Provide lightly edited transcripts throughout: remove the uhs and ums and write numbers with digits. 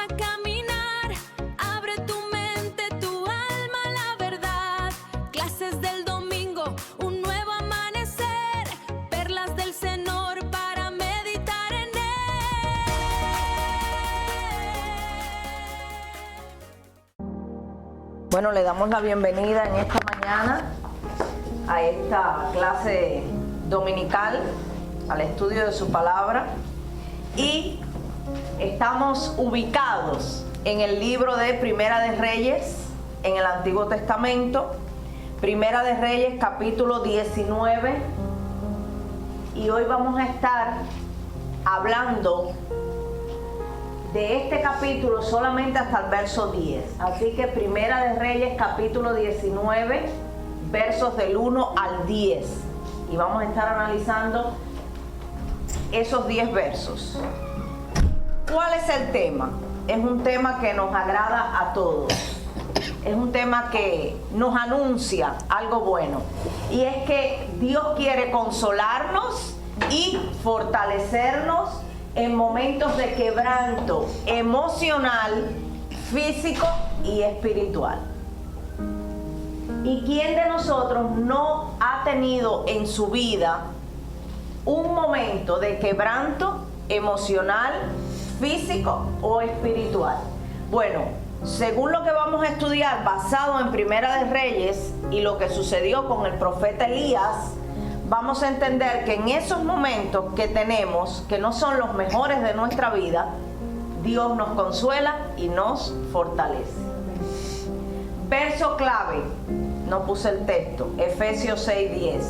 para caminar. Abre tu mente, tu alma, la verdad. Clases del domingo, un nuevo amanecer. Perlas del Señor para meditar en él. Bueno, le damos la bienvenida en esta mañana a esta clase dominical, al estudio de su palabra, y estamos ubicados en el libro de Primera de Reyes, en el Antiguo Testamento, Primera de Reyes capítulo 19, y hoy vamos a estar hablando de este capítulo solamente hasta el verso 10. Así que Primera de Reyes capítulo 19, versos del 1 al 10, y vamos a estar analizando esos 10 versos. ¿Cuál es el tema? Es un tema que nos agrada a todos. Es un tema que nos anuncia algo bueno. Y es que Dios quiere consolarnos y fortalecernos en momentos de quebranto emocional, físico y espiritual. ¿Y quién de nosotros no ha tenido en su vida un momento de quebranto emocional, físico o espiritual? Bueno, según lo que vamos a estudiar basado en Primera de Reyes y lo que sucedió con el profeta Elías, vamos a entender que en esos momentos que tenemos, que no son los mejores de nuestra vida, Dios nos consuela y nos fortalece. Verso clave, no puse el texto, Efesios 6:10.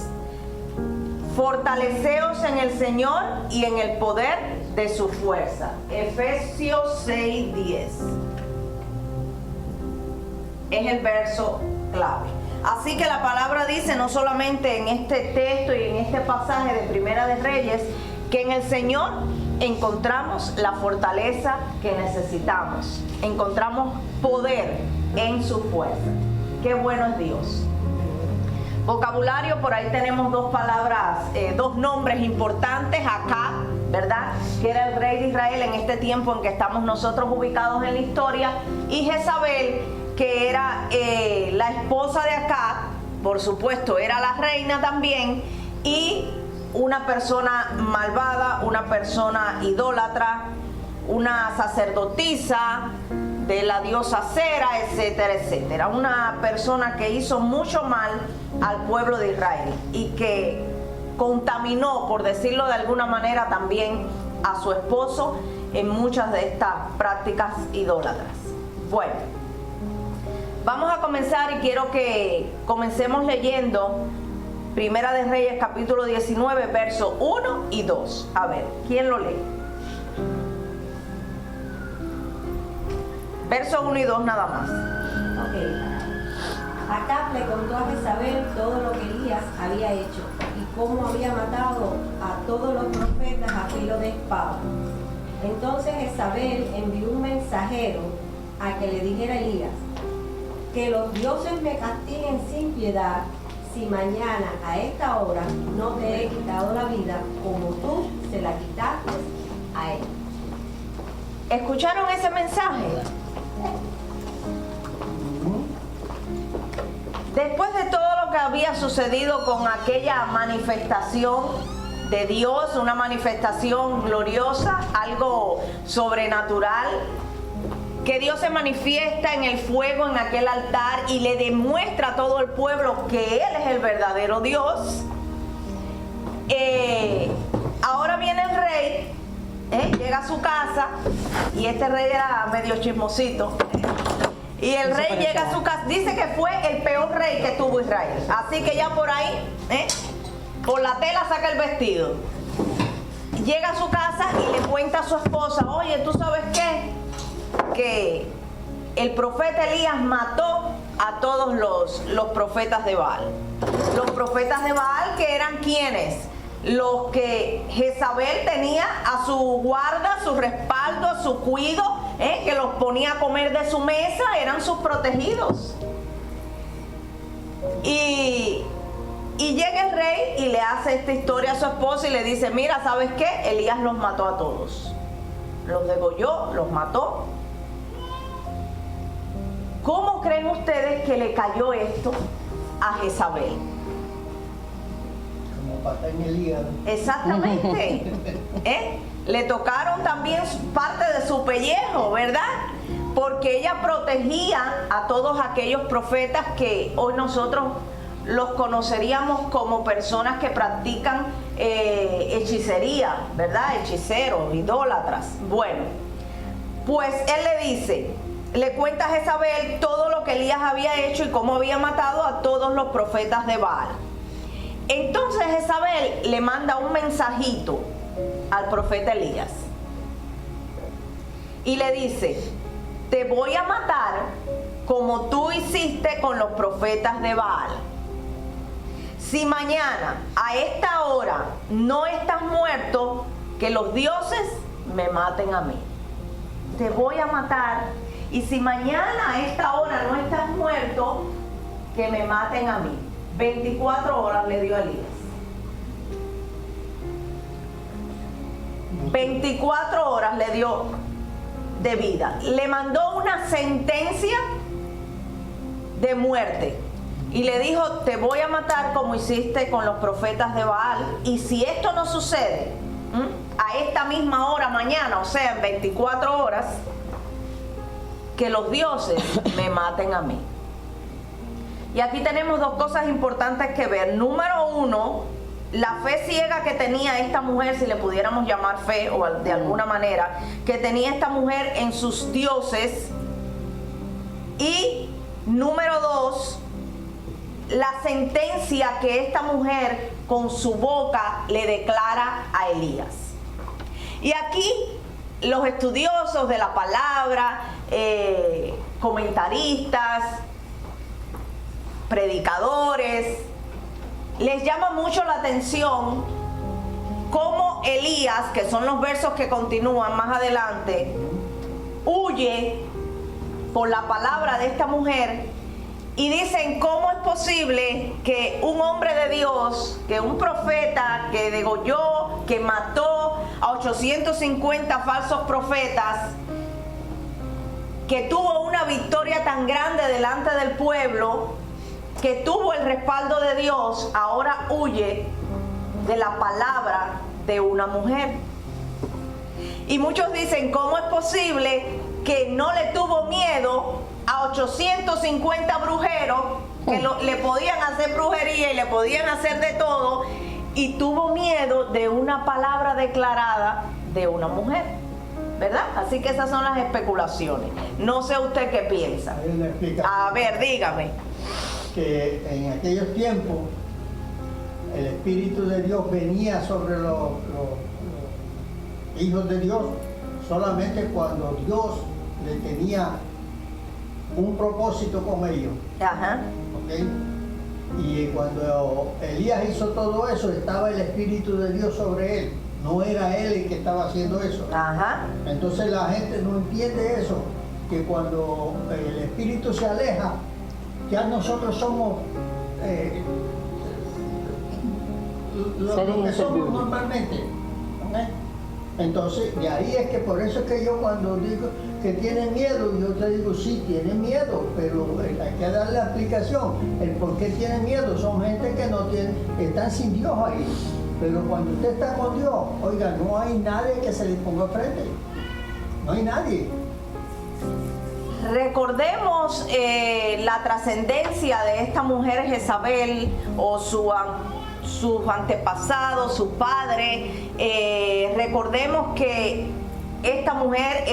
Fortaleceos en el Señor y en el poder de su fuerza. Efesios 6:10 es el verso clave. Así que la palabra dice, no solamente en este texto y en este pasaje de Primera de Reyes, que en el Señor encontramos la fortaleza que necesitamos, encontramos poder en su fuerza. Qué bueno es Dios. Vocabulario, por ahí tenemos dos palabras, dos nombres importantes. Acab, ¿verdad?, que era el rey de Israel en este tiempo en que estamos nosotros ubicados en la historia, y Jezabel, que era la esposa de Acab, por supuesto era la reina también, y una persona malvada, una persona idólatra, una sacerdotisa de la diosa Cera, etcétera, etcétera. Una persona que hizo mucho mal al pueblo de Israel y que contaminó, por decirlo de alguna manera, también a su esposo en muchas de estas prácticas idólatras. Bueno, vamos a comenzar y quiero que comencemos leyendo Primera de Reyes capítulo 19, versos 1 y 2. A ver, ¿quién lo lee? Versos 1 y 2 nada más. Ok. Acab le contó a Jezabel todo lo que Elías había hecho y cómo había matado a todos los profetas a filo de espada. Entonces Jezabel envió un mensajero a que le dijera a Elías: que los dioses me castiguen sin piedad si mañana a esta hora no te he quitado la vida como tú se la quitaste a él. ¿Escucharon ese mensaje? Después de todo lo que había sucedido con aquella manifestación de Dios, una manifestación gloriosa, algo sobrenatural, que Dios se manifiesta en el fuego en aquel altar y le demuestra a todo el pueblo que Él es el verdadero Dios. Ahora viene el rey, llega a su casa, y este rey era medio chismosito, y el rey llega a su casa, dice que fue el peor rey que tuvo Israel, así que ya por ahí, por la tela saca el vestido. Llega a su casa y le cuenta a su esposa: oye, ¿tú sabes qué? Que el profeta Elías mató a todos los profetas de Baal. Los profetas de Baal, que eran ¿quiénes? Los que Jezabel tenía a su guarda, a su respaldo, a su cuido, que los ponía a comer de su mesa, eran sus protegidos. Y llega el rey y le hace esta historia a su esposa y le dice: mira, ¿sabes qué? Elías los mató a todos. Los degolló, los mató. ¿Cómo creen ustedes que le cayó esto a Jezabel? Como pata en el hígado. Exactamente. Le tocaron también parte de su pellejo, ¿verdad? Porque ella protegía a todos aquellos profetas que hoy nosotros los conoceríamos como personas que practican hechicería, ¿verdad? Hechiceros, idólatras. Bueno, pues él le dice, le cuenta a Jezabel todo lo que Elías había hecho y cómo había matado a todos los profetas de Baal. Entonces Jezabel le manda un mensajito al profeta Elías y le dice, te voy a matar como tú hiciste con los profetas de Baal. Si mañana a esta hora no estás muerto, que los dioses me maten a mí. Te voy a matar, y si mañana a esta hora no estás muerto, que me maten a mí. 24 horas le dio a Elías. 24 horas le dio de vida. Le mandó una sentencia de muerte y le dijo, te voy a matar como hiciste con los profetas de Baal, y si esto no sucede a esta misma hora mañana, o sea en 24 horas, que los dioses me maten a mí. Y aquí tenemos dos cosas importantes que ver. Número uno, la fe ciega que tenía esta mujer, si le pudiéramos llamar fe o de alguna manera, que tenía esta mujer en sus dioses. Y número dos, la sentencia que esta mujer con su boca le declara a Elías. Y aquí los estudiosos de la palabra, comentaristas, predicadores, les llama mucho la atención cómo Elías, que son los versos que continúan más adelante, huye por la palabra de esta mujer, y dicen cómo es posible que un hombre de Dios, que un profeta que degolló, que mató a 850 falsos profetas, que tuvo una victoria tan grande delante del pueblo, que tuvo el respaldo de Dios, ahora huye de la palabra de una mujer. Y muchos dicen, ¿cómo es posible que no le tuvo miedo a 850 brujeros que le podían hacer brujería y le podían hacer de todo, y tuvo miedo de una palabra declarada de una mujer? ¿Verdad? Así que esas son las especulaciones. No sé usted qué piensa. Hay una explicación. A ver, dígame. Que en aquellos tiempos el Espíritu de Dios venía sobre los hijos de Dios solamente cuando Dios le tenía un propósito con ellos. Ajá. ¿Okay? Y cuando Elías hizo todo eso, estaba el Espíritu de Dios sobre él. No era él el que estaba haciendo eso. Ajá. Entonces la gente no entiende eso, que cuando el Espíritu se aleja, ya nosotros somos lo que somos normalmente. ¿Okay? Entonces, de ahí es que por eso es que yo cuando digo que tienen miedo, yo te digo, sí, tienen miedo, pero hay que darle la explicación. El por qué tienen miedo, son gente que no tienen, están sin Dios ahí. Pero cuando usted está con Dios, oiga, no hay nadie que se le ponga frente. No hay nadie. Recordemos la trascendencia de esta mujer Jezabel, o sus antepasados, su padre. Recordemos que esta mujer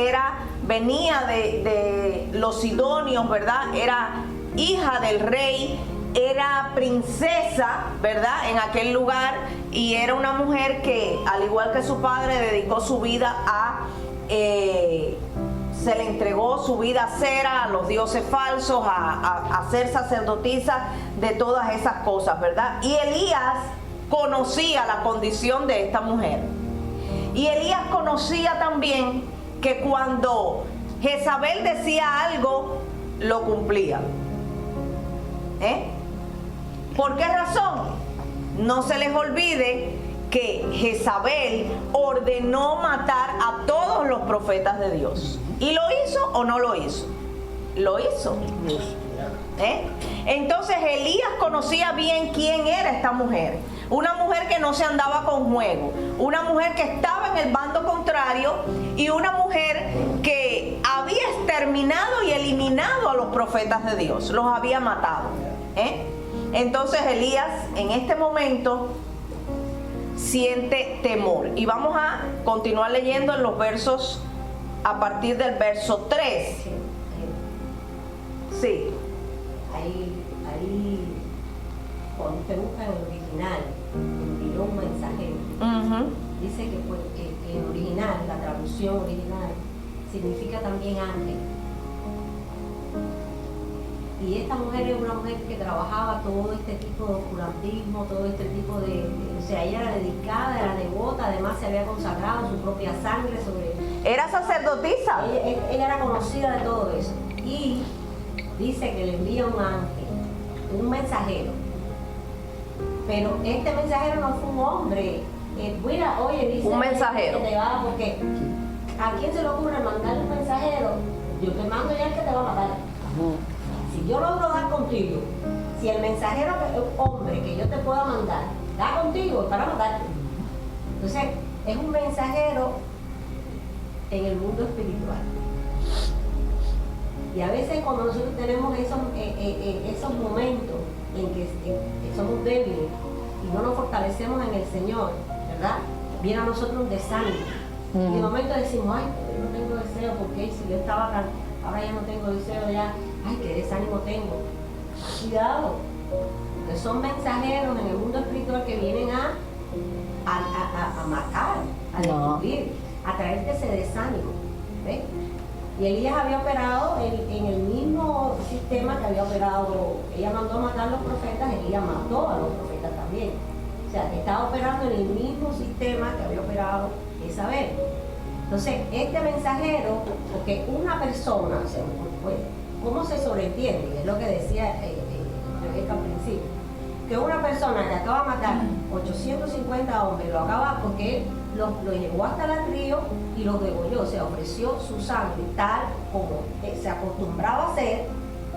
venía de los sidonios, ¿verdad? Era hija del rey, era princesa, ¿verdad? En aquel lugar, y era una mujer que, al igual que su padre, dedicó su vida se le entregó su vida a cera, a los dioses falsos, a ser sacerdotisa de todas esas cosas, ¿verdad? Y Elías conocía la condición de esta mujer. Y Elías conocía también que cuando Jezabel decía algo, lo cumplía. ¿Por qué razón? No se les olvide que Jezabel ordenó matar a todos los profetas de Dios. ¿Y lo hizo o no lo hizo? lo hizo. Entonces Elías conocía bien quién era esta mujer. Una mujer que no se andaba con juego, una mujer que estaba en el bando contrario y una mujer que había exterminado y eliminado a los profetas de Dios, los había matado. Entonces Elías en este momento siente temor. Y vamos a continuar leyendo en los versos, a partir del verso 3. Sí. Ahí, cuando usted busca en el original, envió un mensajero. Dice que pues, en original, la traducción original, significa también ángel. Y esta mujer es una mujer que trabajaba todo este tipo de oscurantismo, todo este tipo o sea, ella era dedicada, era devota, además se había consagrado su propia sangre sobre... ¿Era sacerdotisa? Ella era conocida de todo eso. Y dice que le envía un ángel, un mensajero. Pero este mensajero no fue un hombre. Mira, oye, dice... Un mensajero. Que te va, porque ¿a quién se le ocurre mandarle un mensajero? Yo te mando ya el que te va a matar. Si yo logro dar contigo, si el mensajero, hombre, que yo te pueda mandar, da contigo para matarte. Entonces, es un mensajero en el mundo espiritual. Y a veces cuando nosotros tenemos esos momentos en que somos débiles y no nos fortalecemos en el Señor, ¿verdad? Viene a nosotros un desánimo. Y de momento decimos, ay, yo no tengo deseo, porque si yo estaba acá, ahora ya no tengo deseo, ya, ay, qué desánimo tengo. Cuidado, que son mensajeros en el mundo espiritual que vienen a matar, a destruir, a traerte ese desánimo. ¿Ves? Y Elías había operado en el mismo sistema que había operado, ella mandó a matar a los profetas, Elías mató a los profetas también. O sea, que estaba operando en el mismo sistema que había operado Jezabel. Entonces, este mensajero, porque una persona, o sea, pues, ¿cómo se sobreentiende? Es lo que decía Rebeca al principio. Que una persona que acaba de matar 850 hombres, lo acaba porque él lo llevó hasta el río y los degolló, o sea, ofreció su sangre tal como se acostumbraba a hacer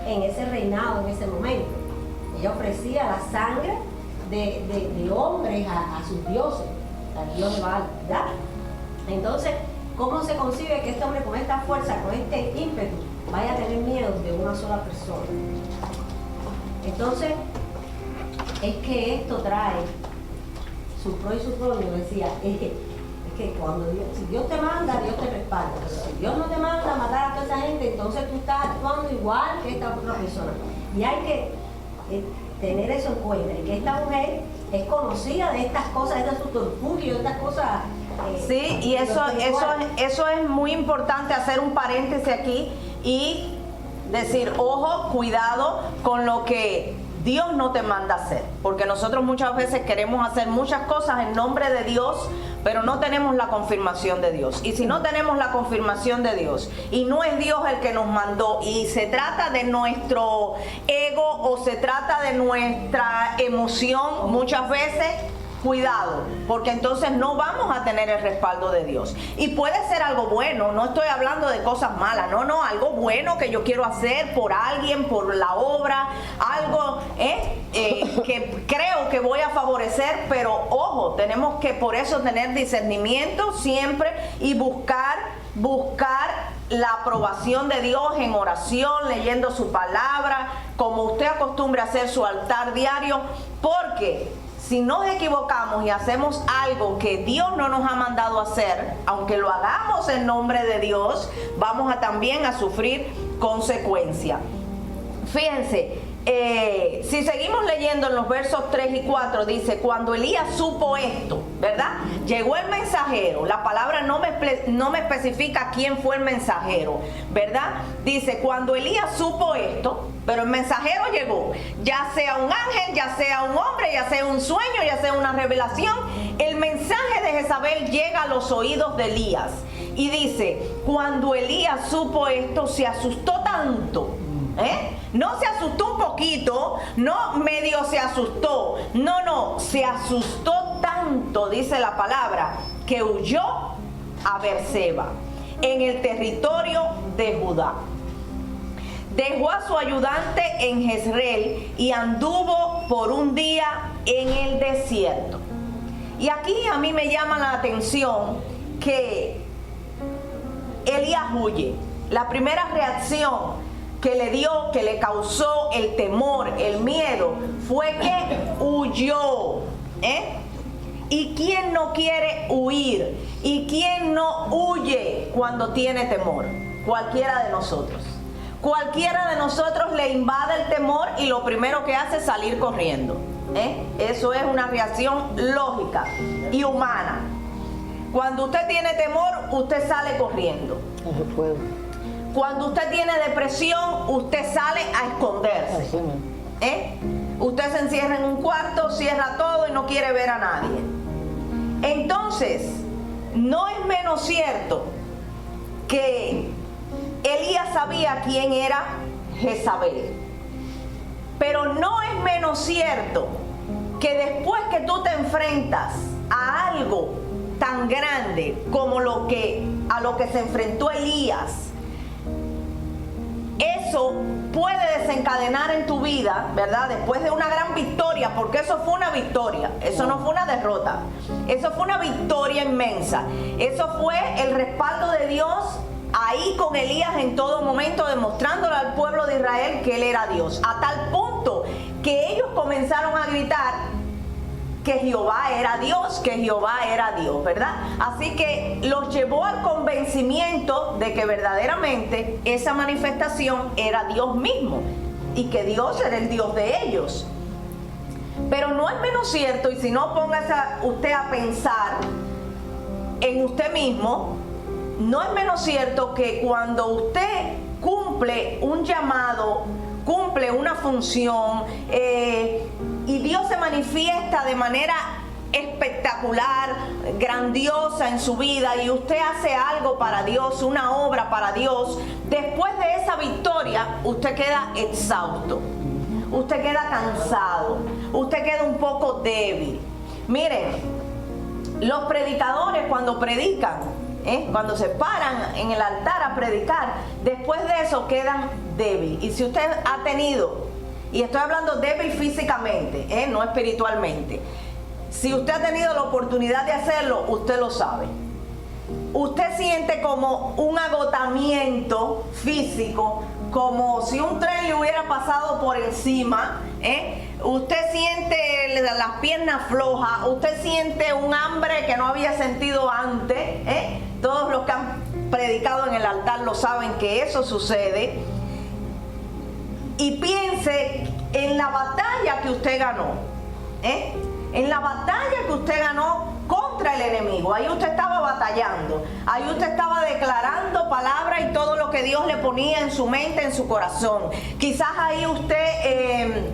en ese reinado, en ese momento. Ella ofrecía la sangre de hombres a sus dioses, al dios de Baal, ¿verdad? Entonces, ¿cómo se concibe que este hombre con esta fuerza, con este ímpetu, vaya a tener miedo de una sola persona? Entonces, es que esto trae su pro y su contra. Yo decía, es que cuando si Dios te manda, Dios te respalda. Pero si Dios no te manda a matar a toda esa gente, entonces tú estás actuando igual que esta otra persona. Y hay que tener eso en cuenta. Y que esta mujer es conocida de estas cosas, de sus orgullos, de estas cosas. Sí, y eso es muy importante, hacer un paréntesis aquí y decir, ojo, cuidado con lo que Dios no te manda a hacer, porque nosotros muchas veces queremos hacer muchas cosas en nombre de Dios, pero no tenemos la confirmación de Dios. Y si no tenemos la confirmación de Dios y no es Dios el que nos mandó y se trata de nuestro ego o se trata de nuestra emoción, muchas veces, cuidado, porque entonces no vamos a tener el respaldo de Dios. Y puede ser algo bueno, no estoy hablando de cosas malas, no, algo bueno que yo quiero hacer por alguien, por la obra, algo que creo que voy a favorecer, pero ojo, tenemos que por eso tener discernimiento siempre y buscar la aprobación de Dios en oración, leyendo su palabra, como usted acostumbre a hacer su altar diario, porque si nos equivocamos y hacemos algo que Dios no nos ha mandado hacer, aunque lo hagamos en nombre de Dios, vamos a también a sufrir consecuencias. Fíjense, si seguimos leyendo en los versos 3 y 4, dice, cuando Elías supo esto, ¿verdad? Llegó el mensajero, la palabra no me especifica quién fue el mensajero, ¿verdad? Dice, cuando Elías supo esto, pero el mensajero llegó, ya sea un ángel, ya sea un hombre, ya sea un sueño, ya sea una revelación, el mensaje de Jezabel llega a los oídos de Elías. Y dice, cuando Elías supo esto, se asustó tanto. No se asustó un poquito, no medio se asustó, no, se asustó tanto, dice la palabra, que huyó a Beerseba, en el territorio de Judá. dejó a su ayudante en Jezreel y anduvo por un día en el desierto. Y aquí a mí me llama la atención que Elías huye. La primera reacción que le dio, que le causó el temor, el miedo, fue que huyó. ¿Y quién no quiere huir? ¿Y quién no huye cuando tiene temor? Cualquiera de nosotros. Cualquiera de nosotros le invade el temor y lo primero que hace es salir corriendo. Eso es una reacción lógica y humana. Cuando usted tiene temor, usted sale corriendo. Cuando usted tiene depresión, usted sale a esconderse. Usted se encierra en un cuarto, cierra todo y no quiere ver a nadie. Entonces, no es menos cierto que Elías sabía quién era Jezabel. Pero no es menos cierto que después que tú te enfrentas a algo tan grande como a lo que se enfrentó Elías, eso puede desencadenar en tu vida, ¿verdad? Después de una gran victoria, porque eso fue una victoria, eso no fue una derrota, eso fue una victoria inmensa. Eso fue el respaldo de Dios ahí con Elías en todo momento, demostrándole al pueblo de Israel que él era Dios, a tal punto que ellos comenzaron a gritar que Jehová era Dios, que Jehová era Dios, ¿verdad? Así que los llevó al convencimiento de que verdaderamente esa manifestación era Dios mismo y que Dios era el Dios de ellos. Pero no es menos cierto, y si no, póngase usted a pensar en usted mismo, no es menos cierto que cuando usted cumple un llamado, cumple una función, y Dios se manifiesta de manera espectacular, grandiosa en su vida, y usted hace algo para Dios, una obra para Dios, después de esa victoria usted queda exhausto, usted queda cansado, usted queda un poco débil. Miren, los predicadores cuando predican, cuando se paran en el altar a predicar, después de eso quedan débiles. Y si usted ha tenido, y estoy hablando débil físicamente, no espiritualmente, si usted ha tenido la oportunidad de hacerlo, usted lo sabe. Usted siente como un agotamiento físico, como si un tren le hubiera pasado por encima. Usted siente las piernas flojas, usted siente un hambre que no había sentido antes. Todos los que han predicado en el altar lo saben que eso sucede. Y piense en la batalla que usted ganó, en la batalla que usted ganó contra el enemigo. Ahí usted estaba batallando, ahí usted estaba declarando palabras y todo lo que Dios le ponía en su mente, en su corazón. Quizás ahí usted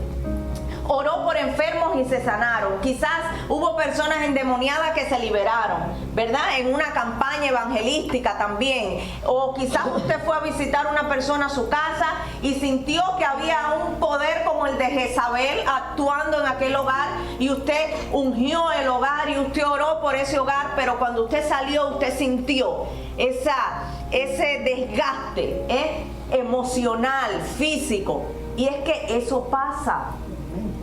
oró por enfermos y se sanaron. Quizás hubo personas endemoniadas que se liberaron, ¿verdad? En una campaña evangelística también. O quizás usted fue a visitar a una persona a su casa y sintió que había un poder como el de Jezabel actuando en aquel hogar, y usted ungió el hogar y usted oró por ese hogar, pero cuando usted salió usted sintió ese desgaste emocional, físico. Y es que eso pasa.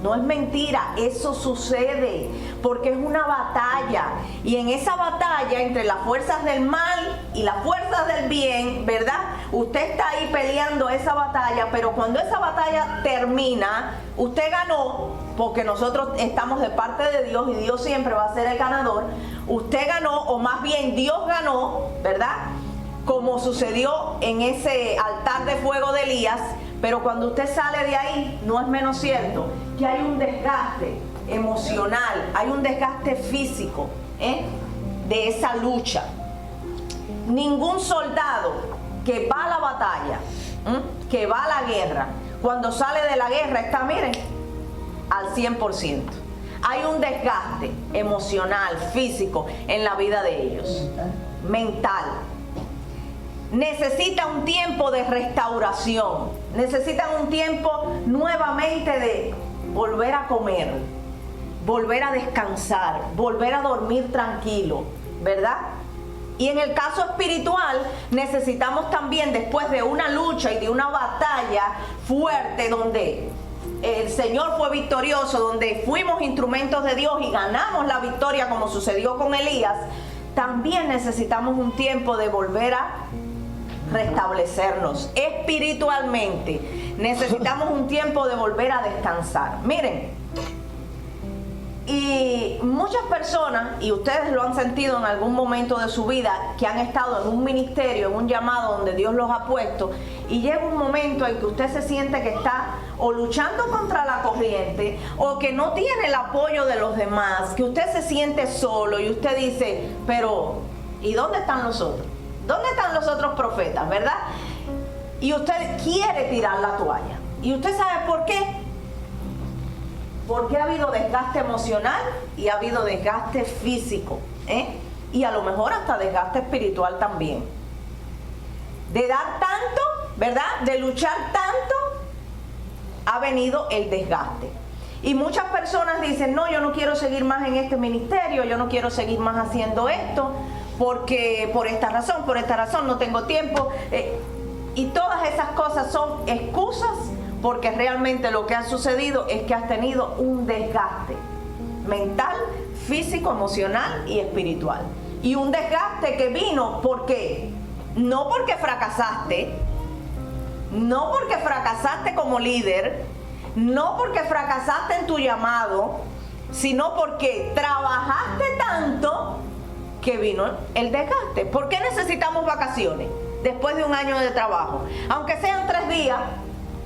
No es mentira, eso sucede, porque es una batalla, y en esa batalla entre las fuerzas del mal y las fuerzas del bien, ¿verdad? Usted está ahí peleando esa batalla, pero cuando esa batalla termina, usted ganó, porque nosotros estamos de parte de Dios y Dios siempre va a ser el ganador. Usted ganó, o más bien Dios ganó, ¿verdad? Como sucedió en ese altar de fuego de Elías. Pero cuando usted sale de ahí, no es menos cierto que hay un desgaste emocional, hay un desgaste físico de esa lucha. Ningún soldado que va a la batalla, que va a la guerra, cuando sale de la guerra está, miren, al 100%. Hay un desgaste emocional, físico en la vida de ellos, mental. Necesita un tiempo de restauración, necesitan un tiempo nuevamente de volver a comer, volver a descansar, volver a dormir tranquilo, ¿verdad? Y en el caso espiritual necesitamos también, después de una lucha y de una batalla fuerte donde el Señor fue victorioso, donde fuimos instrumentos de Dios y ganamos la victoria como sucedió con Elías, también necesitamos un tiempo de volver a restablecernos espiritualmente. Necesitamos un tiempo de volver a descansar. Miren, y muchas personas, y ustedes lo han sentido en algún momento de su vida, que han estado en un ministerio, en un llamado donde Dios los ha puesto, y llega un momento en que usted se siente que está o luchando contra la corriente, o que no tiene el apoyo de los demás, que usted se siente solo y usted dice, pero ¿y dónde están los otros? ¿Dónde están los otros profetas, verdad? Y usted quiere tirar la toalla. ¿Y usted sabe por qué? Porque ha habido desgaste emocional y ha habido desgaste físico, y a lo mejor hasta desgaste espiritual también. De dar tanto, ¿verdad? De luchar tanto, ha venido el desgaste. Y muchas personas dicen, no, yo no quiero seguir más en este ministerio, yo no quiero seguir más haciendo esto, porque por esta razón no tengo tiempo. Y todas esas cosas son excusas, porque realmente lo que ha sucedido es que has tenido un desgaste mental, físico, emocional y espiritual. Y un desgaste que vino porque, no porque fracasaste, no porque fracasaste como líder, no porque fracasaste en tu llamado, sino porque trabajaste tanto que vino el desgaste. ¿Por qué necesitamos vacaciones después de un año de trabajo? Aunque sean 3 días,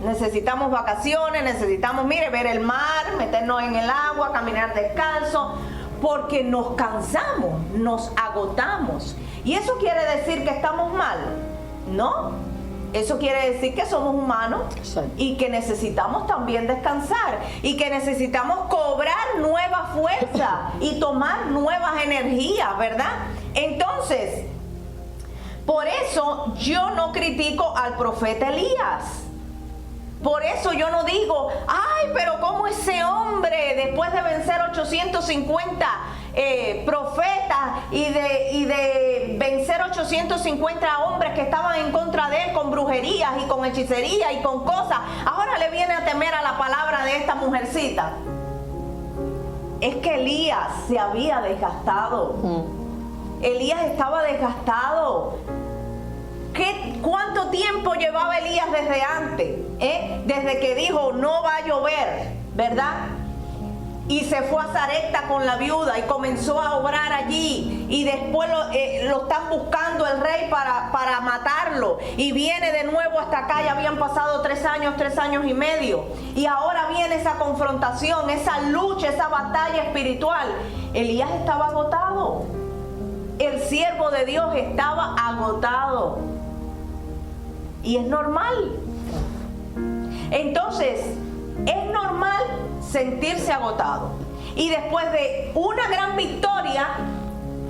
necesitamos vacaciones, necesitamos, mire, ver el mar, meternos en el agua, caminar descalzo, porque nos cansamos, nos agotamos. ¿Y eso quiere decir que estamos mal? No, eso quiere decir que somos humanos y que necesitamos también descansar y que necesitamos cobrar nueva fuerza y tomar nuevas energías, ¿verdad? Entonces, por eso yo no critico al profeta Elías. Por eso yo no digo, ay, pero ¿cómo ese hombre, después de vencer 850 profetas y de vencer 850 hombres que estaban en contra de él con brujerías y con hechicería y con cosas, ahora le viene a temer a la palabra de esta mujercita? Es que Elías se había desgastado. Elías estaba desgastado. ¿Cuánto tiempo llevaba Elías desde antes? Desde que dijo, no va a llover, ¿verdad? Y se fue a Sarepta con la viuda y comenzó a obrar allí. Y después lo están buscando el rey para matarlo. Y viene de nuevo hasta acá, ya habían pasado 3 años y medio. Y ahora viene esa confrontación, esa lucha, esa batalla espiritual. Elías estaba agotado. El siervo de Dios estaba agotado. Y es normal. Entonces, es normal sentirse agotado. Y después de una gran victoria,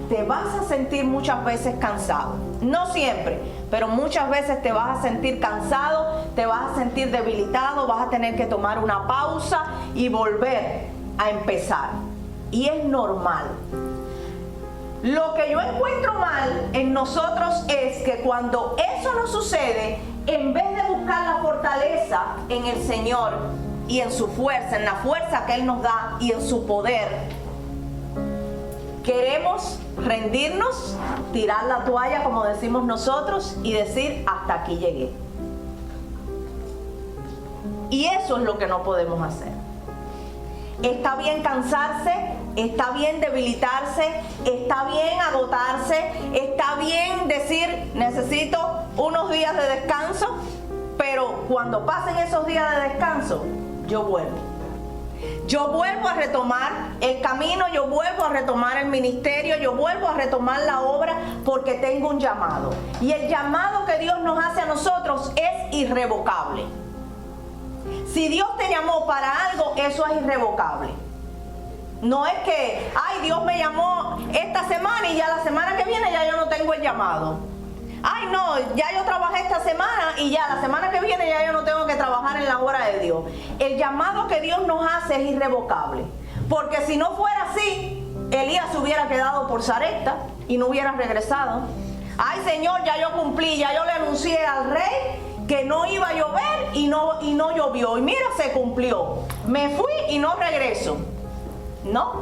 te vas a sentir muchas veces cansado. No siempre, pero muchas veces te vas a sentir cansado, te vas a sentir debilitado, vas a tener que tomar una pausa y volver a empezar. Y es normal. Lo que yo encuentro mal en nosotros es que cuando eso no sucede, en vez de buscar la fortaleza en el Señor y en su fuerza, en la fuerza que Él nos da y en su poder, queremos rendirnos, tirar la toalla, como decimos nosotros, y decir, hasta aquí llegué. Y eso es lo que no podemos hacer. Está bien cansarse, está bien debilitarse, está bien agotarse, está bien decir, necesito unos días de descanso, pero cuando pasen esos días de descanso, yo vuelvo. Yo vuelvo a retomar el camino, yo vuelvo a retomar el ministerio, yo vuelvo a retomar la obra, porque tengo un llamado. Y el llamado que Dios nos hace a nosotros es irrevocable. Si Dios te llamó para algo, eso es irrevocable. No es que, ay, Dios me llamó esta semana y ya la semana que viene ya yo no tengo el llamado. Ay, no, ya yo trabajé esta semana y ya la semana que viene ya yo no tengo que trabajar en la obra de Dios. El llamado que Dios nos hace es irrevocable. Porque si no fuera así, Elías se hubiera quedado por Sarepta y no hubiera regresado. Ay, Señor, ya yo cumplí, ya yo le anuncié al rey que no iba a llover y no llovió. Y mira, se cumplió. Me fui y no regreso. No.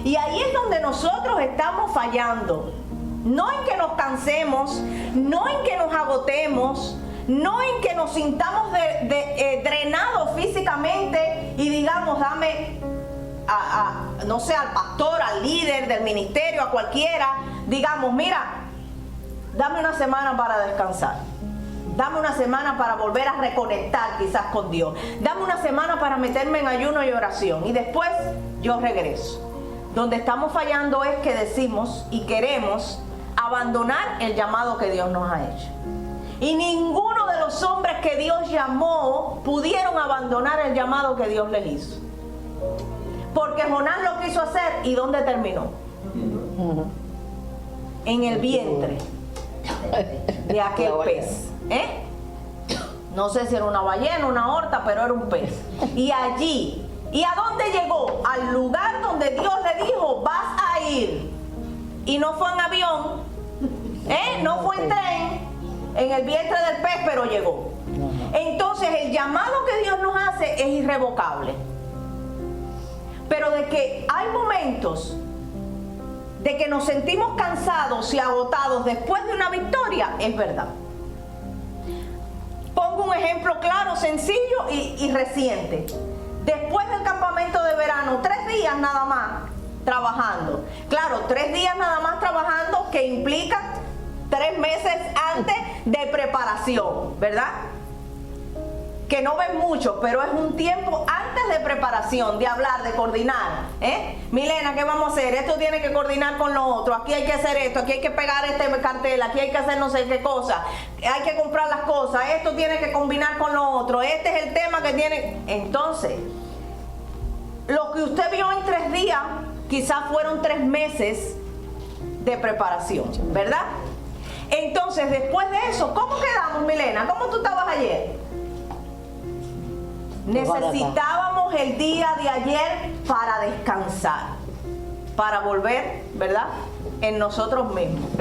Y ahí es donde nosotros estamos fallando. No en que nos cansemos, no en que nos agotemos, no en que nos sintamos drenados físicamente y digamos, dame no sé, al pastor, al líder del ministerio, a cualquiera, digamos, mira, dame una semana para descansar. Dame una semana para volver a reconectar quizás con Dios. Dame una semana para meterme en ayuno y oración. Y después yo regreso. Donde estamos fallando es que decimos y queremos abandonar el llamado que Dios nos ha hecho. Y ninguno de los hombres que Dios llamó pudieron abandonar el llamado que Dios les hizo. Porque Jonás lo quiso hacer, ¿y dónde terminó? En el vientre de aquel pez. No sé si era una ballena, una orta, pero era un pez. Y allí, ¿y a dónde llegó? Al lugar donde Dios le dijo, vas a ir. Y no fue en avión, no fue en tren, en el vientre del pez, pero llegó. Entonces el llamado que Dios nos hace es irrevocable. Pero de que hay momentos de que nos sentimos cansados y agotados después de una victoria, es verdad. Pongo un ejemplo claro, sencillo y reciente. Después del campamento de verano, 3 días nada más trabajando. Claro, 3 días nada más trabajando que implica 3 meses antes de preparación, ¿verdad? Que no ven mucho, pero es un tiempo antes de preparación, de hablar, de coordinar. Milena, ¿qué vamos a hacer? Esto tiene que coordinar con lo otro, aquí hay que hacer esto, aquí hay que pegar este cartel, aquí hay que hacer no sé qué cosa, hay que comprar las cosas, esto tiene que combinar con lo otro, este es el tema que tiene. Entonces, lo que usted vio en 3 días, quizás fueron 3 meses de preparación, ¿verdad? Entonces, después de eso, ¿cómo quedamos, Milena? ¿Cómo tú estabas ayer? Necesitábamos el día de ayer para descansar, para volver, ¿verdad?, en nosotros mismos,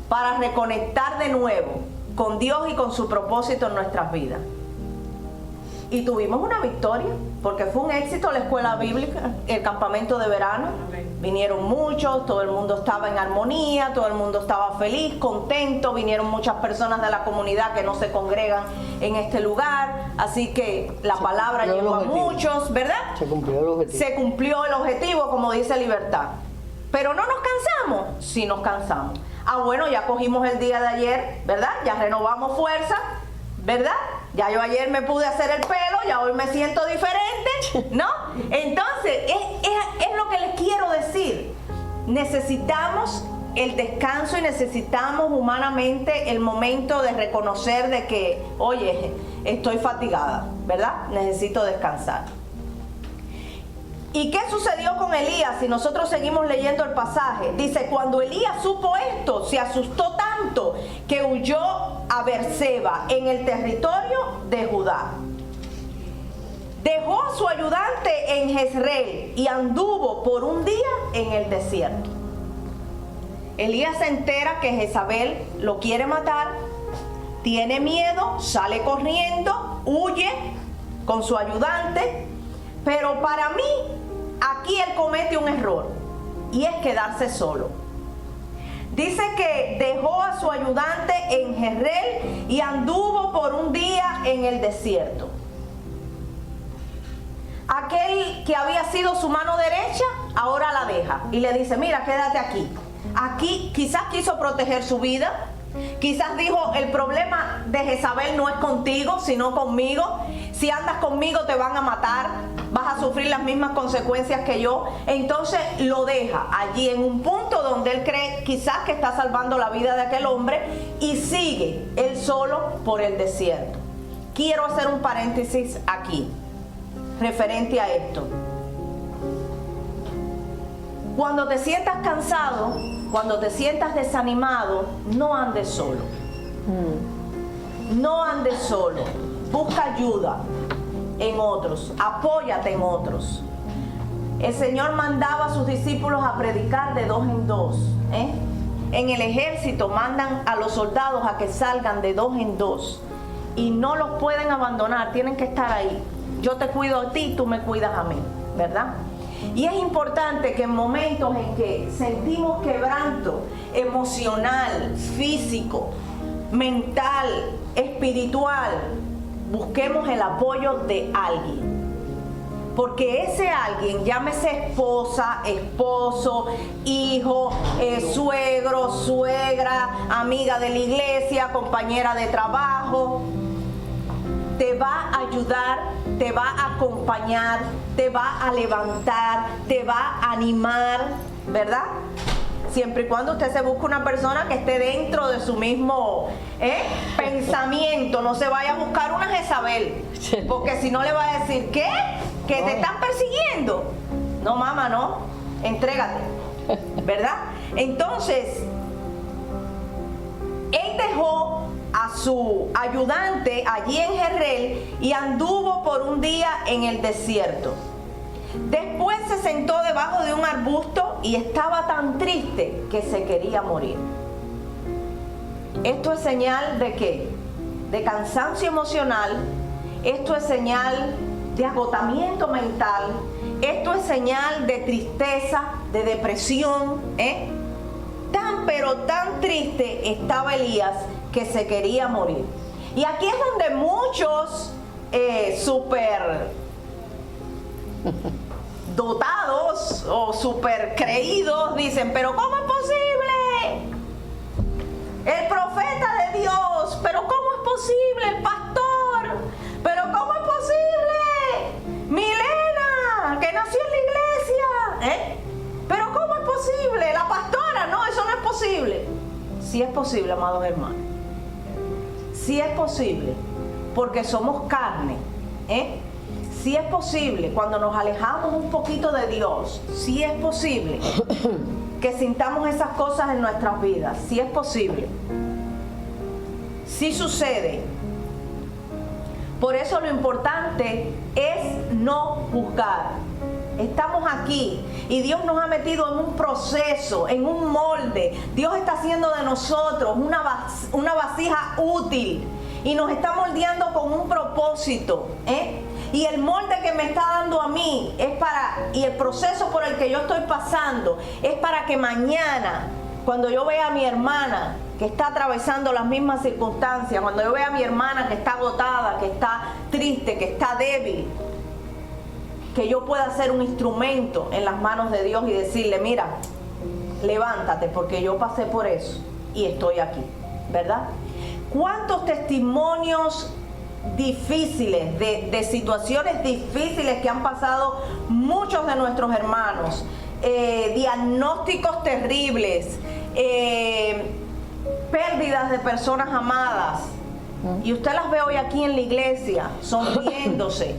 para reconectar de nuevo con Dios y con su propósito en nuestras vidas. Y tuvimos una victoria, porque fue un éxito la escuela bíblica, el campamento de verano. Vinieron muchos, todo el mundo estaba en armonía, todo el mundo estaba feliz, contento. Vinieron muchas personas de la comunidad que no se congregan en este lugar. Así que la palabra llegó a muchos, ¿verdad? Se cumplió el objetivo. Se cumplió el objetivo, como dice Libertad. Pero no nos cansamos. Sí nos cansamos. Ah, bueno, ya cogimos el día de ayer, ¿verdad? Ya renovamos fuerza, ¿verdad? Ya yo ayer me pude hacer el pelo, ya hoy me siento diferente, ¿no? Entonces, es lo que les quiero decir. Necesitamos el descanso y necesitamos humanamente el momento de reconocer de que, oye, estoy fatigada, ¿verdad? Necesito descansar. ¿Y qué sucedió con Elías? Si nosotros seguimos leyendo el pasaje, dice, cuando Elías supo esto, se asustó tanto que huyó a Beerseba, en el territorio de Judá. Dejó a su ayudante en Jezreel y anduvo por un día en el desierto. Elías se entera que Jezabel lo quiere matar, tiene miedo, sale corriendo, huye con su ayudante, pero para mí, aquí él comete un error y es quedarse solo. Dice que dejó a su ayudante en Jezreel y anduvo por un día en el desierto. Aquel que había sido su mano derecha, ahora la deja y le dice, mira, quédate aquí. Aquí quizás quiso proteger su vida. Quizás dijo, el problema de Jezabel no es contigo, sino conmigo. Si andas conmigo te van a matar, vas a sufrir las mismas consecuencias que yo. Entonces lo deja allí en un punto donde él cree quizás que está salvando la vida de aquel hombre y sigue él solo por el desierto. Quiero hacer un paréntesis aquí, referente a esto. Cuando te sientas cansado, cuando te sientas desanimado, no andes solo. No andes solo. Busca ayuda en otros. Apóyate en otros. el Señor mandaba a sus discípulos a predicar de 2 en 2. En el ejército mandan a los soldados a que salgan de 2 en 2 y no los pueden abandonar, tienen que estar ahí. Yo te cuido a ti, tú me cuidas a mí, ¿verdad? Y es importante que en momentos en que sentimos quebranto emocional, físico, mental, espiritual, busquemos el apoyo de alguien. Porque ese alguien, llámese esposa, esposo, hijo, suegro, suegra, amiga de la iglesia, compañera de trabajo, te va a ayudar, te va a acompañar, te va a levantar, te va a animar, ¿verdad? Siempre y cuando usted se busque una persona que esté dentro de su mismo pensamiento, no se vaya a buscar una Jezabel, porque si no le va a decir, ¿qué? ¿Que te están persiguiendo? No, mamá, no, entrégate, ¿verdad? Entonces, él dejó a su ayudante allí en Jezreel y anduvo por un día en el desierto. Después se sentó debajo de un arbusto y estaba tan triste que se quería morir. Esto es señal de ¿qué? De cansancio emocional. Esto es señal de agotamiento mental. Esto es señal de tristeza, de depresión. Pero tan triste estaba Elías que se quería morir. Y aquí es donde muchos súper dotados o súper creídos dicen, pero ¿cómo es posible? El profeta de Dios, pero ¿cómo es posible? El pastor, pero ¿cómo es posible? Milena, que nació en la iglesia, pero ¿cómo es posible? La pastora, no, eso no es posible. Sí es posible, amados hermanos. Sí es posible, porque somos carne, Sí es posible, cuando nos alejamos un poquito de Dios, sí es posible que sintamos esas cosas en nuestras vidas, sí es posible. Sí sucede. Por eso lo importante es no juzgar. Estamos aquí y Dios nos ha metido en un proceso, en un molde. Dios está haciendo de nosotros una vasija útil y nos está moldeando con un propósito, Y el molde que me está dando a mí y el proceso por el que yo estoy pasando es para que mañana, cuando yo vea a mi hermana que está atravesando las mismas circunstancias, cuando yo vea a mi hermana que está agotada, que está triste, que está débil, que yo pueda ser un instrumento en las manos de Dios y decirle, mira, levántate porque yo pasé por eso y estoy aquí, ¿verdad? ¿Cuántos testimonios difíciles, de situaciones difíciles que han pasado muchos de nuestros hermanos, diagnósticos terribles, pérdidas de personas amadas, y usted las ve hoy aquí en la iglesia sonriéndose,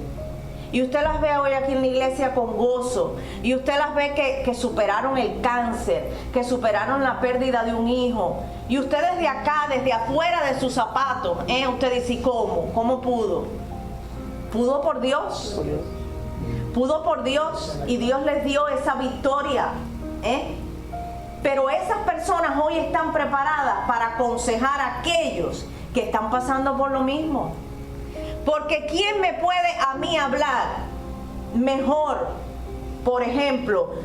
y usted las ve hoy aquí en la iglesia con gozo, y usted las ve que superaron el cáncer, que superaron la pérdida de un hijo, y usted desde acá, desde afuera de sus zapatos, usted dice, ¿cómo? ¿Cómo pudo? ¿Pudo por Dios? Pudo por Dios, y Dios les dio esa victoria, Pero esas personas hoy están preparadas para aconsejar a aquellos que están pasando por lo mismo. Porque ¿quién me puede a mí hablar mejor, por ejemplo,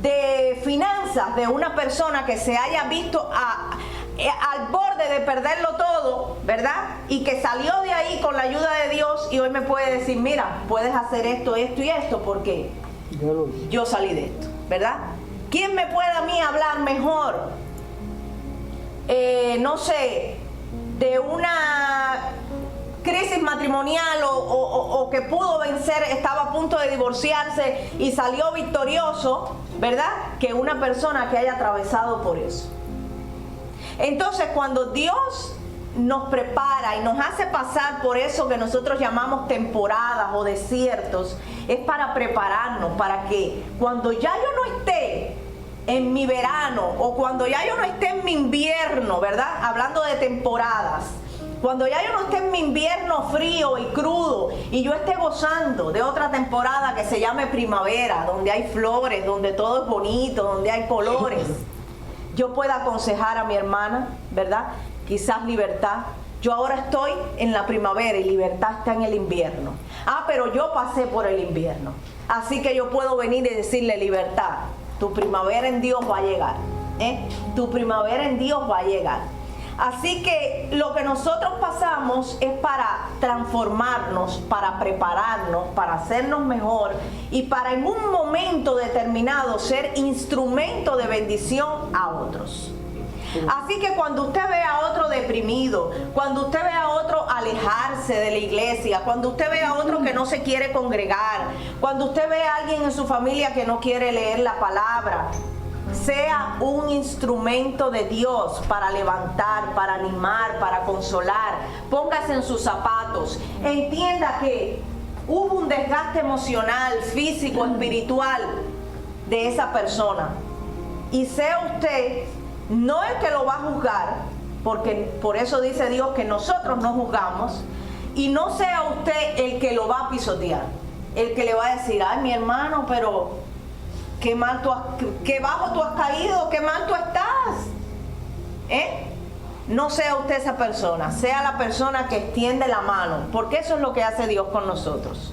de finanzas de una persona que se haya visto al borde de perderlo todo, ¿verdad? Y que salió de ahí con la ayuda de Dios y hoy me puede decir, mira, puedes hacer esto, esto y esto porque yo salí de esto, ¿verdad? ¿Quién me puede a mí hablar mejor, no sé, de una crisis matrimonial o que pudo vencer, estaba a punto de divorciarse y salió victorioso, ¿verdad? Que una persona que haya atravesado por eso. Entonces, cuando Dios nos prepara y nos hace pasar por eso que nosotros llamamos temporadas o desiertos, es para prepararnos, para que cuando ya yo no esté en mi verano o cuando ya yo no esté en mi invierno, ¿verdad? Hablando de temporadas, Cuando ya yo no esté en mi invierno frío y crudo y yo esté gozando de otra temporada que se llame primavera, donde hay flores, donde todo es bonito, donde hay colores, yo pueda aconsejar a mi hermana, ¿verdad? Quizás Libertad. Yo ahora estoy en la primavera y Libertad está en el invierno. Ah, pero yo pasé por el invierno. Así que yo puedo venir y decirle, Libertad, tu primavera en Dios va a llegar. Tu primavera en Dios va a llegar. Así que lo que nosotros pasamos es para transformarnos, para prepararnos, para hacernos mejor y para en un momento determinado ser instrumento de bendición a otros. Así que cuando usted ve a otro deprimido, cuando usted ve a otro alejarse de la iglesia, cuando usted ve a otro que no se quiere congregar, cuando usted ve a alguien en su familia que no quiere leer la palabra, sea un instrumento de Dios para levantar, para animar, para consolar. Póngase en sus zapatos. Entienda que hubo un desgaste emocional, físico, espiritual de esa persona. Y sea usted no el que lo va a juzgar, porque por eso dice Dios que nosotros no juzgamos, y no sea usted el que lo va a pisotear, el que le va a decir, ay, mi hermano, pero qué mal qué bajo tú has caído, qué mal tú estás. No sea usted esa persona, sea la persona que extiende la mano, porque eso es lo que hace Dios con nosotros.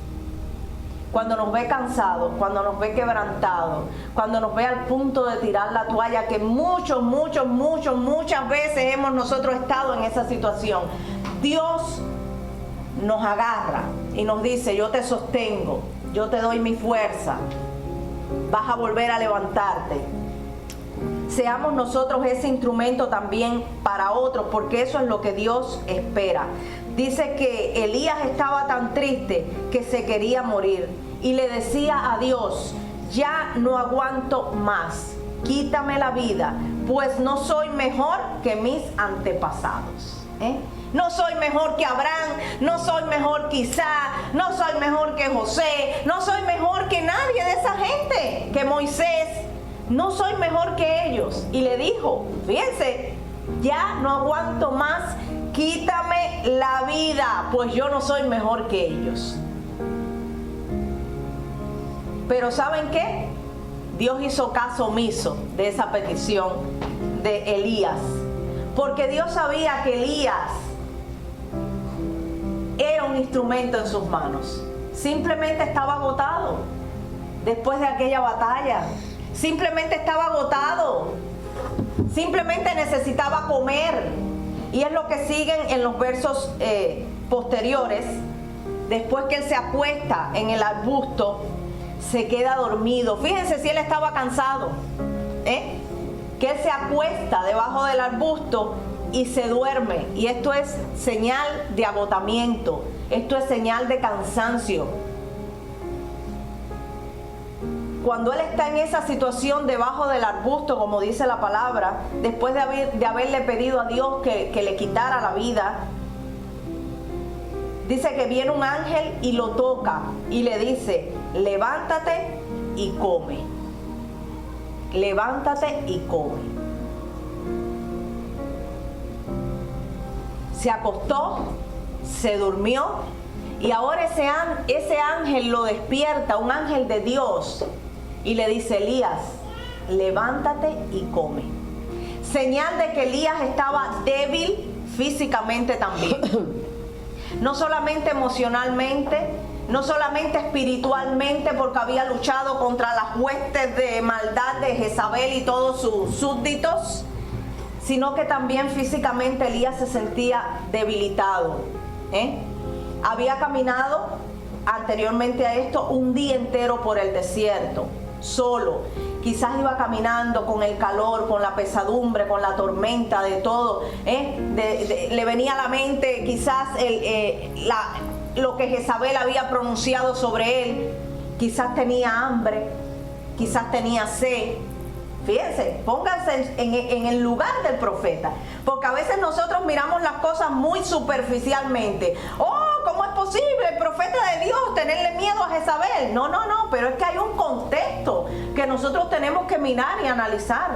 Cuando nos ve cansados, cuando nos ve quebrantados, cuando nos ve al punto de tirar la toalla, que muchas veces hemos nosotros estado en esa situación, Dios nos agarra y nos dice, yo te sostengo, yo te doy mi fuerza, vas a volver a levantarte. Seamos nosotros ese instrumento también para otros, porque eso es lo que Dios espera. Dice que Elías estaba tan triste que se quería morir y le decía a Dios, ya no aguanto más, quítame la vida, pues no soy mejor que mis antepasados. No soy mejor que Abraham, no soy mejor que Isaac, no soy mejor que José, no soy mejor que nadie de esa gente, que Moisés, no soy mejor que ellos. Y le dijo, fíjense, ya no aguanto más, quítame la vida, pues yo no soy mejor que ellos. Pero ¿saben qué? Dios hizo caso omiso de esa petición de Elías, porque Dios sabía que Elías era un instrumento en sus manos. Simplemente estaba agotado después de aquella batalla. Simplemente estaba agotado. Simplemente necesitaba comer. Y es lo que siguen en los versos posteriores. Después que él se acuesta en el arbusto, se queda dormido. Fíjense si él estaba cansado. Que él se acuesta debajo del arbusto y se duerme. Y esto es señal de agotamiento. Esto es señal de cansancio. Cuando él está en esa situación debajo del arbusto, como dice la palabra, después de haberle pedido a Dios que le quitara la vida, dice que viene un ángel y lo toca y le dice, levántate y come. Levántate y come. Se acostó, se durmió y ahora ese ángel lo despierta, un ángel de Dios, y le dice, Elías, levántate y come. Señal de que Elías estaba débil físicamente también. No solamente emocionalmente, no solamente espiritualmente, porque había luchado contra las huestes de maldad de Jezabel y todos sus súbditos, sino que también físicamente Elías se sentía debilitado. Había caminado anteriormente a esto un día entero por el desierto, solo. Quizás iba caminando con el calor, con la pesadumbre, con la tormenta, de todo. Le venía a la mente quizás lo que Jezabel había pronunciado sobre él. Quizás tenía hambre, quizás tenía sed. Fíjense, pónganse en el lugar del profeta, porque a veces nosotros miramos las cosas muy superficialmente. ¿Cómo es posible el profeta de Dios tenerle miedo a Jezabel? No, pero es que hay un contexto que nosotros tenemos que mirar y analizar.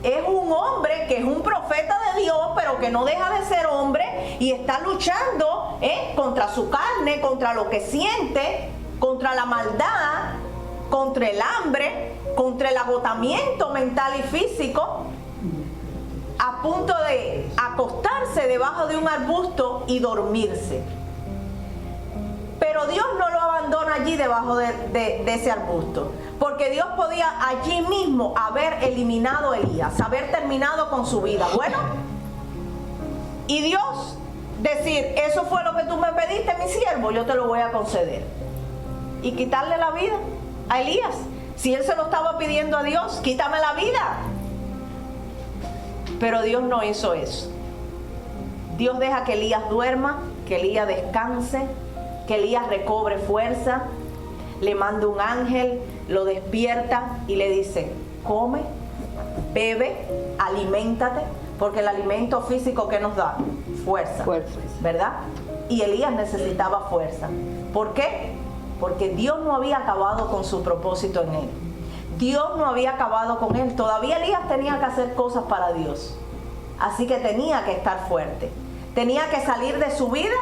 es un hombre que es un profeta de Dios, pero que no deja de ser hombre y está luchando contra su carne, contra lo que siente, contra la maldad, contra el hambre, contra el agotamiento mental y físico, a punto de acostarse debajo de un arbusto y dormirse. Pero Dios no lo abandona allí debajo de ese arbusto, porque Dios podía allí mismo haber eliminado a Elías, haber terminado con su vida. Bueno, y Dios decir, eso fue lo que tú me pediste, mi siervo, yo te lo voy a conceder. Y quitarle la vida a Elías. Si él se lo estaba pidiendo a Dios, quítame la vida. Pero Dios no hizo eso. Dios deja que Elías duerma, que Elías descanse, que Elías recobre fuerza, le manda un ángel, lo despierta y le dice, come, bebe, aliméntate, porque el alimento físico que nos da, fuerza, ¿verdad? Y Elías necesitaba fuerza. ¿Por qué? Porque Dios no había acabado con su propósito en él. Dios no había acabado con él. Todavía Elías tenía que hacer cosas para Dios. Así que tenía que estar fuerte. Tenía que salir de su vida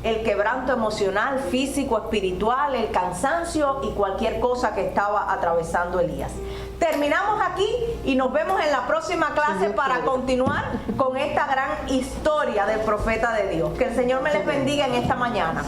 el quebranto emocional, físico, espiritual, el cansancio y cualquier cosa que estaba atravesando Elías. Terminamos aquí y nos vemos en la próxima clase para continuar con esta gran historia del profeta de Dios. Que el Señor me les bendiga en esta mañana.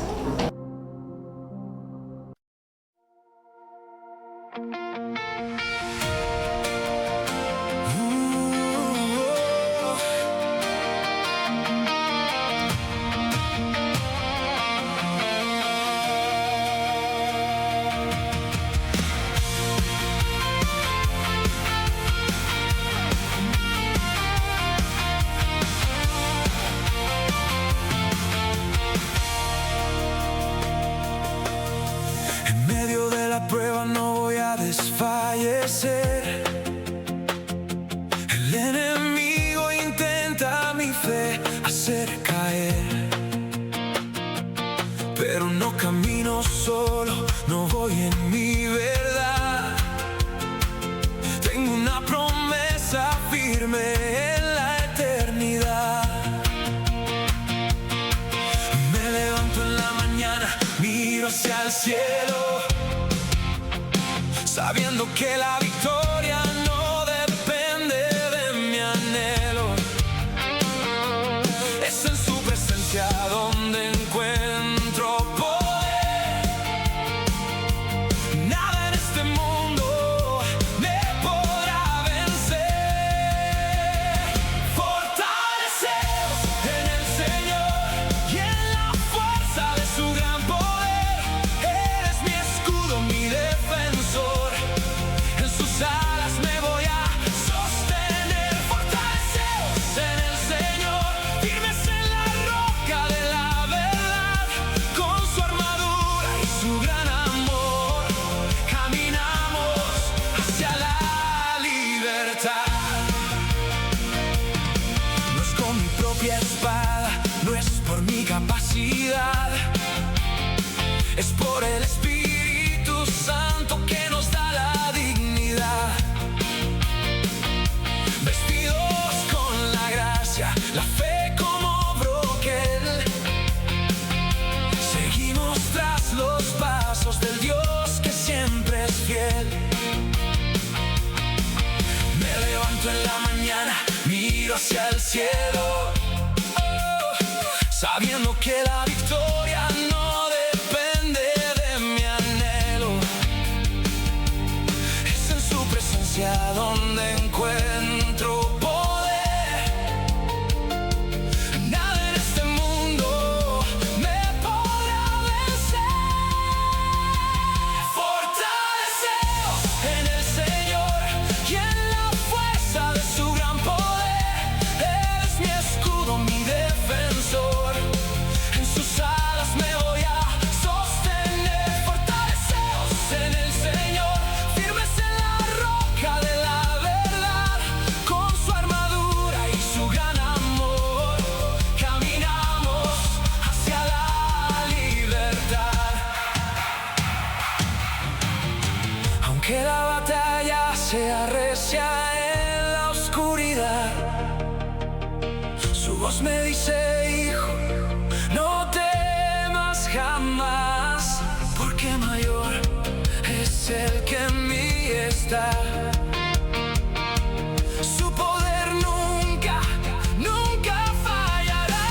Prueba no voy a desfallecer. El enemigo intenta mi fe hacer caer, pero no camino solo, no voy en mi verdad. Tengo una promesa firme en la eternidad. Me levanto en la mañana, miro hacia el cielo, sabiendo que la victoria no depende de mi anhelo. Es en su presencia donde encuentro poder. Nada en este mundo me podrá vencer. Fortaleceos en el Señor y en la fuerza de su gran poder. Eres mi escudo, mi defensor. En sus alas me voy a sostener. Fortaleceos en el Señor, firmes en la roca de la verdad. Con su armadura y su gran amor, caminamos hacia la libertad. No es con mi propia espada, no es por mi capacidad, es por el Espíritu Santo que nos da la dignidad. Vestidos con la gracia, la fe como broquel, seguimos tras los pasos del Dios que siempre es fiel. Me levanto en la mañana, miro hacia el cielo, sabiendo que la victoria no depende de mi anhelo. Es en su presencia donde encuentro poder. Nada en este mundo me podrá vencer. Fortaleceos en el Señor y en la fuerza de su gran poder. Eres mi escudo, mi defensor. En sus alas me voy a sostener. Fortaleceos en el Señor, firmes en la roca de la verdad. Con su armadura y su gran amor, caminamos hacia la libertad. Aunque la batalla sea recia en jamás, porque mayor es el que en mí está. Su poder nunca, nunca fallará.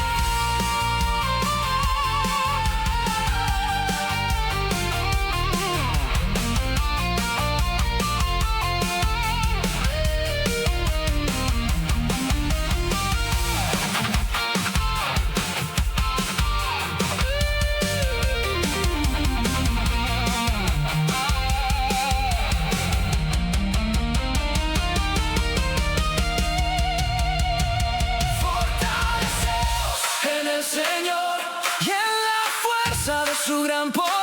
Fortaleceos en el Señor y en la fuerza de su gran poder.